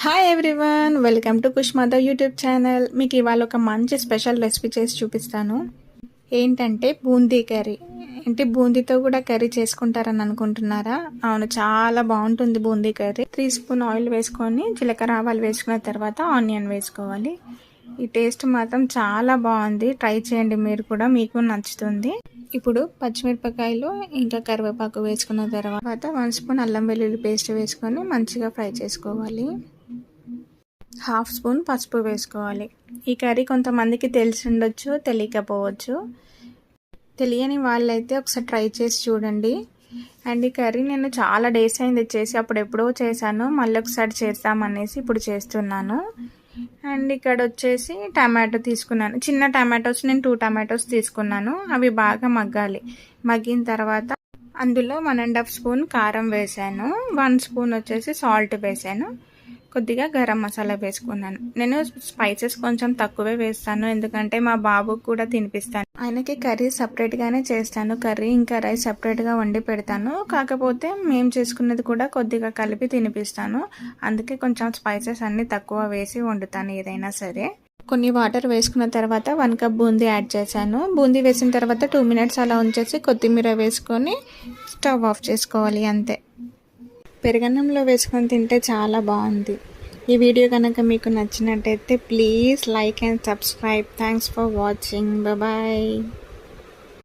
Hi everyone, welcome to కుష్మాద YouTube channel. మీకు ఇవాళ ఒక మంచి స్పెషల్ రెసిపీ చేసి చూపిస్తాను. ఏంటంటే బూందీ కర్రీ. అంటే బూందీతో కూడా కర్రీ చేసుకుంటారని అనుకుంటున్నారా? అవును, చాలా బాగుంటుంది బూందీ కర్రీ. 3 స్పూన్ ఆయిల్ వేసుకొని జీలకర్ర ఆవాలు వేసుకున్న తర్వాత ఆనియన్ వేసుకోవాలి. ఈ టేస్ట్ మాత్రం చాలా బాగుంది. ట్రై చేయండి మీరు కూడా, మీకు నచ్చుతుంది. ఇప్పుడు పచ్చిమిరపకాయలు ఇంకా కరివేపాకు వేసుకున్న తర్వాత 1 స్పూన్ అల్లం వెల్లుల్లి పేస్ట్ వేసుకొని మంచిగా ఫ్రై చేసుకోవాలి. 1/2 స్పూన్ పసుపు వేసుకోవాలి. ఈ కర్రీ కొంతమందికి తెలిసి ఉండొచ్చు, తెలియకపోవచ్చు. తెలియని వాళ్ళైతే ఒకసారి ట్రై చేసి చూడండి. అండ్ ఈ కర్రీ నేను చాలా డేస్ అయింది చేసి, అప్పుడు ఎప్పుడో చేశాను, మళ్ళీ ఒకసారి చేద్దామనేసి ఇప్పుడు చేస్తున్నాను. అండ్ ఇక్కడ వచ్చేసి టమాటో తీసుకున్నాను. చిన్న టమాటోస్ నేను 2 టమాటోస్ తీసుకున్నాను. అవి బాగా మగ్గాలి. మగ్గిన తర్వాత అందులో 1.5 స్పూన్ కారం వేసాను. 1 స్పూన్ వచ్చేసి సాల్ట్ వేసాను. కొద్దిగా గరం మసాలా వేసుకున్నాను. నేను స్పైసెస్ కొంచెం తక్కువే వేస్తాను, ఎందుకంటే మా బాబుకు కూడా తినిపిస్తాను. ఆయనకి కర్రీ సపరేట్గానే చేస్తాను. కర్రీ ఇంకా రైస్ సపరేట్గా వండి పెడతాను. కాకపోతే మేము చేసుకున్నది కూడా కొద్దిగా కలిపి తినిపిస్తాను. అందుకే కొంచెం స్పైసెస్ అన్నీ తక్కువ వేసి వండుతాను ఏదైనా సరే. కొన్ని వాటర్ వేసుకున్న తర్వాత 1 కప్ బూందీ యాడ్ చేశాను. బూందీ వేసిన తర్వాత 2 మినిట్స్ అలా ఉంచేసి కొత్తిమీర వేసుకొని స్టవ్ ఆఫ్ చేసుకోవాలి, అంతే. పెరుగన్నంలో వేసుకొని తింటే చాలా బాగుంది. ఈ వీడియో కనుక మీకు నచ్చినట్టయితే please like and subscribe. Thanks for watching. Bye.